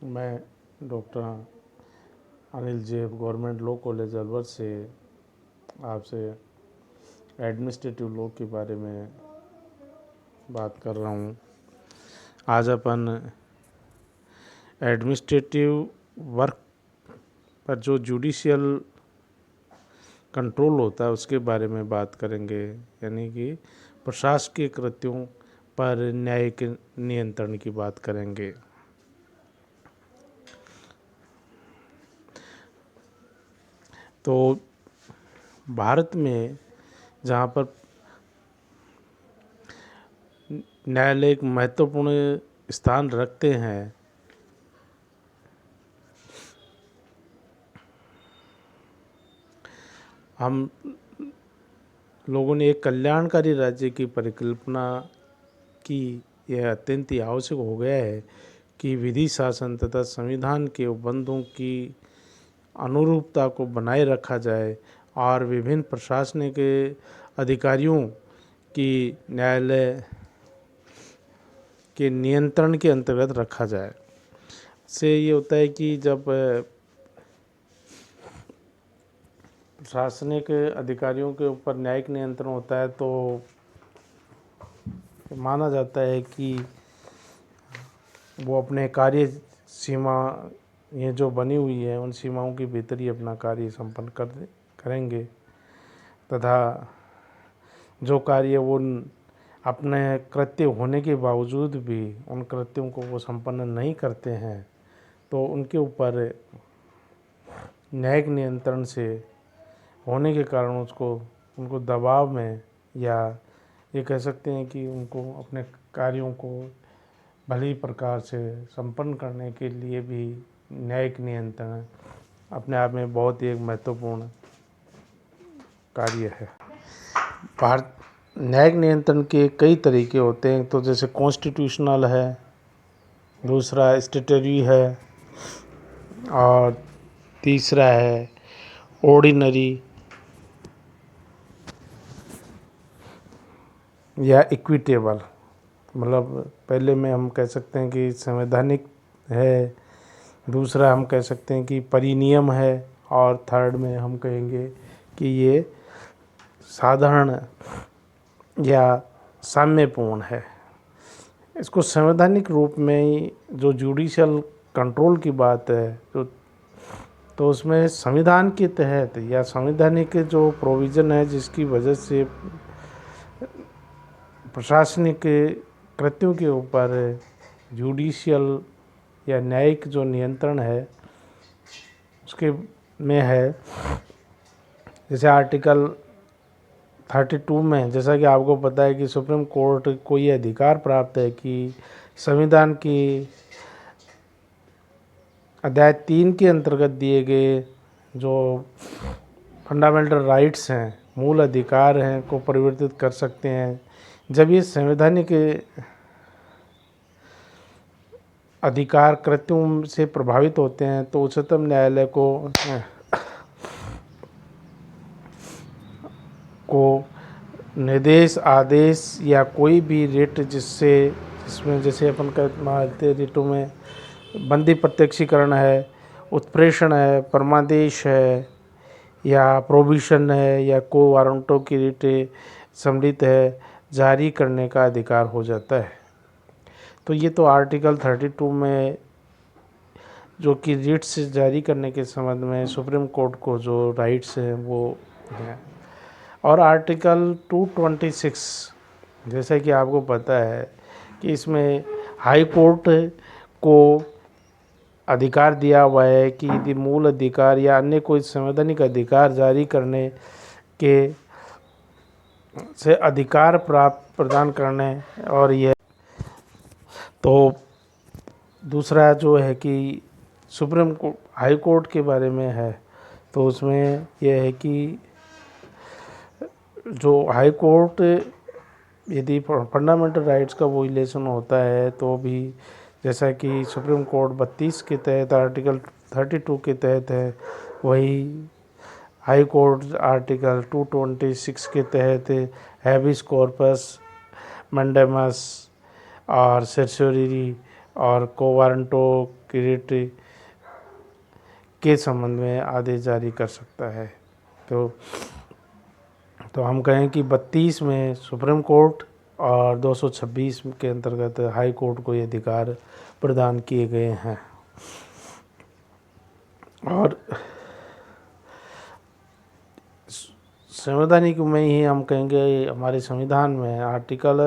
मैं डॉक्टर अनिल जेब government law college Alwar से आपसे एडमिनिस्ट्रेटिव लॉ के बारे में बात कर रहा हूँ। आज अपन एडमिनिस्ट्रेटिव वर्क पर जो जुडिशियल कंट्रोल होता है उसके बारे में बात करेंगे, यानी कि प्रशासकीय कृत्यों पर न्यायिक नियंत्रण की बात करेंगे। तो भारत में जहाँ पर न्यायालय एक महत्वपूर्ण स्थान रखते हैं, हम लोगों ने एक कल्याणकारी राज्य की परिकल्पना की। यह अत्यंत ही आवश्यक हो गया है कि विधि शासन तथा संविधान के उपबंधों की अनुरूपता को बनाए रखा जाए और विभिन्न प्रशासनिक अधिकारियों की न्यायालय के नियंत्रण के अंतर्गत रखा जाए। इससे ये होता है कि जब प्रशासनिक अधिकारियों के ऊपर न्यायिक नियंत्रण होता है तो माना जाता है कि वो अपने कार्य सीमा ये जो बनी हुई है उन सीमाओं के भीतर ही अपना कार्य संपन्न करेंगे तथा जो कार्य वो अपने कृत्य होने के बावजूद भी उन कृत्यों को वो संपन्न नहीं करते हैं तो उनके ऊपर न्यायिक नियंत्रण से होने के कारण उनको दबाव में, या ये कह सकते हैं कि उनको अपने कार्यों को भली प्रकार से संपन्न करने के लिए भी न्यायिक नियंत्रण अपने आप में बहुत ही एक महत्वपूर्ण कार्य है। भारत न्यायिक नियंत्रण के कई तरीके होते हैं। तो जैसे कॉन्स्टिट्यूशनल है, दूसरा स्टैट्यूटरी है और तीसरा है ऑर्डिनरी या इक्विटेबल। मतलब पहले में हम कह सकते हैं कि संवैधानिक है, दूसरा हम कह सकते हैं कि परिनियम है और थर्ड में हम कहेंगे कि ये साधारण या साम्यपूर्ण है। इसको संवैधानिक रूप में जो जुडिशियल कंट्रोल की बात है तो उसमें संविधान के तहत या संवैधानिक जो प्रोविज़न है जिसकी वजह से प्रशासनिक कृत्यों के ऊपर जुडिशियल या न्यायिक जो नियंत्रण है उसके में है। जैसे आर्टिकल 32 में जैसा कि आपको पता है कि सुप्रीम कोर्ट को ये अधिकार प्राप्त है कि संविधान की अध्याय 3 के अंतर्गत दिए गए जो फंडामेंटल राइट्स हैं, मूल अधिकार हैं, को परिवर्तित कर सकते हैं। जब ये संवैधानिक अधिकार कृत्यों से प्रभावित होते हैं तो उच्चतम न्यायालय को निर्देश, आदेश या कोई भी रिट जिसमें जैसे अपन मानते हैं रिटों में बंदी प्रत्यक्षीकरण है, उत्प्रेषण है, परमादेश है या प्रोविशन है या को वारंटों की रिट सम्मिलित है, जारी करने का अधिकार हो जाता है। तो ये तो आर्टिकल 32 में जो कि रिट्स जारी करने के संबंध में सुप्रीम कोर्ट को जो राइट्स हैं वो हैं। और आर्टिकल 226 जैसा कि आपको पता है कि इसमें हाई कोर्ट को अधिकार दिया हुआ है कि यदि मूल अधिकार या अन्य कोई संवैधानिक अधिकार जारी करने के से अधिकार प्रदान करने, और यह तो दूसरा जो है कि सुप्रीम कोर्ट हाई कोर्ट के बारे में है तो उसमें यह है कि जो हाई कोर्ट यदि फंडामेंटल राइट्स का वोलेशन होता है तो भी, जैसा कि सुप्रीम कोर्ट 32 के तहत आर्टिकल 32 के तहत है, वही हाई कोर्ट आर्टिकल 226 के तहत हैबिस कॉर्पस, मैंडेमस और सर्सरी और को वारंटो की रिट के संबंध में आदेश जारी कर सकता है। तो हम कहें कि 32 में सुप्रीम कोर्ट और 226 के अंतर्गत हाई कोर्ट को ये अधिकार प्रदान किए गए हैं। और संवैधानिक में ही हम कहेंगे हमारे संविधान में आर्टिकल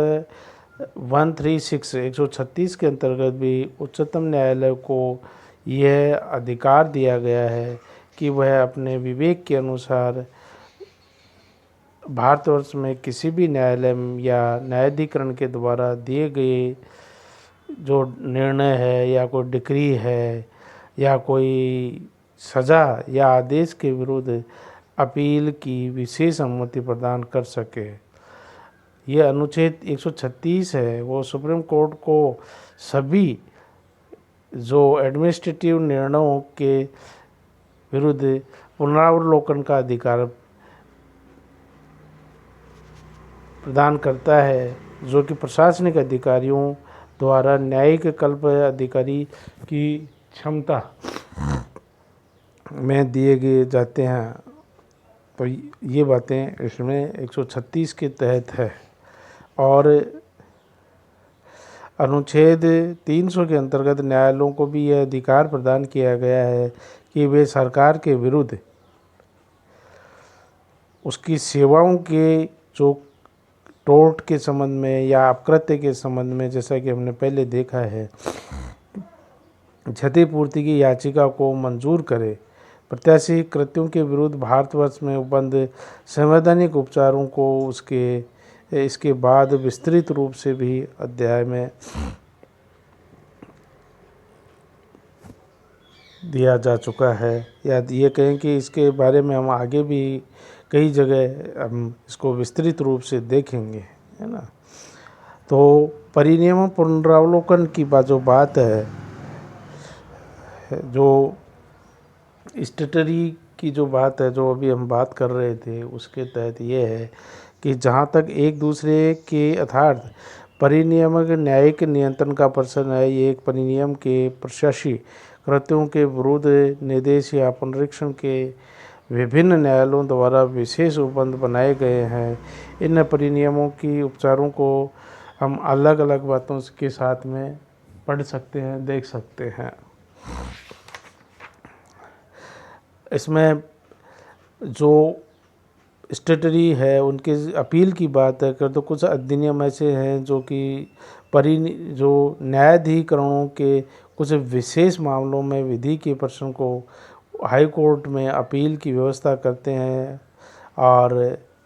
136 के अंतर्गत भी उच्चतम न्यायालय को यह अधिकार दिया गया है कि वह अपने विवेक के अनुसार भारतवर्ष में किसी भी न्यायालय या न्यायाधिकरण के द्वारा दिए गए जो निर्णय है या कोई डिक्री है या कोई सज़ा या आदेश के विरुद्ध अपील की विशेष अनुमति प्रदान कर सके। ये अनुच्छेद 136 है, वो सुप्रीम कोर्ट को सभी जो एडमिनिस्ट्रेटिव निर्णयों के विरुद्ध पुनरावलोकन का अधिकार प्रदान करता है, जो कि प्रशासनिक अधिकारियों द्वारा न्यायिक कल्प अधिकारी की क्षमता में दिए गए जाते हैं। तो ये बातें इसमें 136 के तहत है। और अनुच्छेद 300 के अंतर्गत न्यायालयों को भी यह अधिकार प्रदान किया गया है कि वे सरकार के विरुद्ध उसकी सेवाओं के जो टोर्ट के संबंध में या अपकृत्य के संबंध में, जैसा कि हमने पहले देखा है, क्षतिपूर्ति की याचिका को मंजूर करे। प्रत्याशी कृत्यों के विरुद्ध भारतवर्ष में उपबंध संवैधानिक उपचारों को इसके बाद विस्तृत रूप से भी अध्याय में दिया जा चुका है। या ये कहें कि इसके बारे में हम आगे भी कई जगह हम इसको विस्तृत रूप से देखेंगे, है ना। तो परिनियम पुनरावलोकन की जो बात है, जो स्टेटरी की जो बात है, जो अभी हम बात कर रहे थे, उसके तहत ये है कि जहाँ तक एक दूसरे के अर्थात परिनियमक न्यायिक नियंत्रण का प्रश्न है, ये एक परिनियम के प्रशासी कृत्यों के विरुद्ध निर्देश या पुनरीक्षण के विभिन्न न्यायालयों द्वारा विशेष उपबंध बनाए गए हैं। इन परिनियमों की उपचारों को हम अलग अलग बातों के साथ में पढ़ सकते हैं, देख सकते हैं। इसमें जो स्टेटरी है उनके अपील की बात है कर, तो कुछ अधिनियम ऐसे हैं जो कि जो न्यायाधिकरणों के कुछ विशेष मामलों में विधि के प्रश्न को हाई कोर्ट में अपील की व्यवस्था करते हैं। और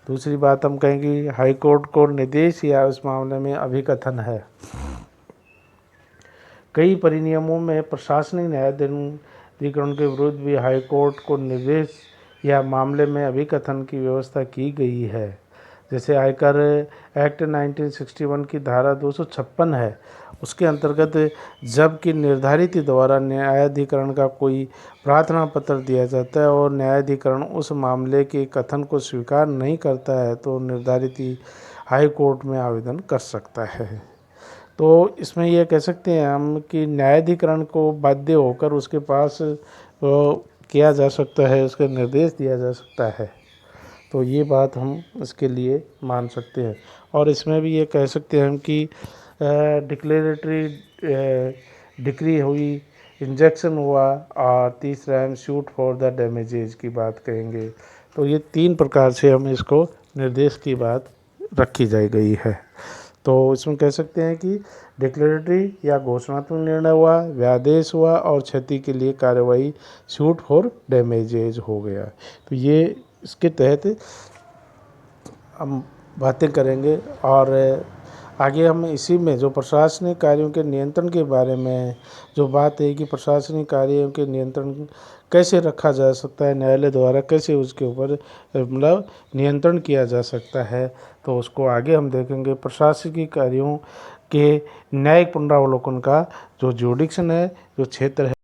दूसरी बात हम कहेंगे हाई कोर्ट को निर्देश या उस मामले में अभिकथन है। कई परिनियमों में प्रशासनिक न्यायाधिकरण के विरुद्ध भी हाई कोर्ट को निर्देश या मामले में अभिकथन की व्यवस्था की गई है। जैसे आयकर एक्ट 1961 की धारा 256 है, उसके अंतर्गत जबकि निर्धारित द्वारा न्यायाधिकरण का कोई प्रार्थना पत्र दिया जाता है और न्यायाधिकरण उस मामले के कथन को स्वीकार नहीं करता है, तो निर्धारित हाई कोर्ट में आवेदन कर सकता है। तो इसमें यह कह सकते हैं हम कि न्यायाधिकरण को बाध्य होकर उसके पास किया जा सकता है, उसका निर्देश दिया जा सकता है। तो ये बात हम इसके लिए मान सकते हैं। और इसमें भी ये कह सकते हैं हम कि डिक्लेरेटरी डिक्री हुई, इंजेक्शन हुआ, और तीसरा हम सूट फॉर द डैमेजेज की बात कहेंगे। तो ये 3 प्रकार से हम इसको निर्देश की बात रखी जाई गई है। तो इसमें कह सकते हैं कि डिक्लेरेटरी या घोषणात्मक निर्णय हुआ, व्यादेश हुआ, और क्षति के लिए कार्रवाई सूट फॉर डैमेजेज हो गया। तो ये इसके तहत हम बातें करेंगे। और आगे हम इसी में जो प्रशासनिक कार्यों के नियंत्रण के बारे में जो बात है कि प्रशासनिक कार्यों के नियंत्रण कैसे रखा जा सकता है, न्यायालय द्वारा कैसे उसके ऊपर मतलब नियंत्रण किया जा सकता है, तो उसको आगे हम देखेंगे। प्रशासनिक कार्यों के न्यायिक पुनरावलोकन का जो जुडिक्शन है, जो क्षेत्र है,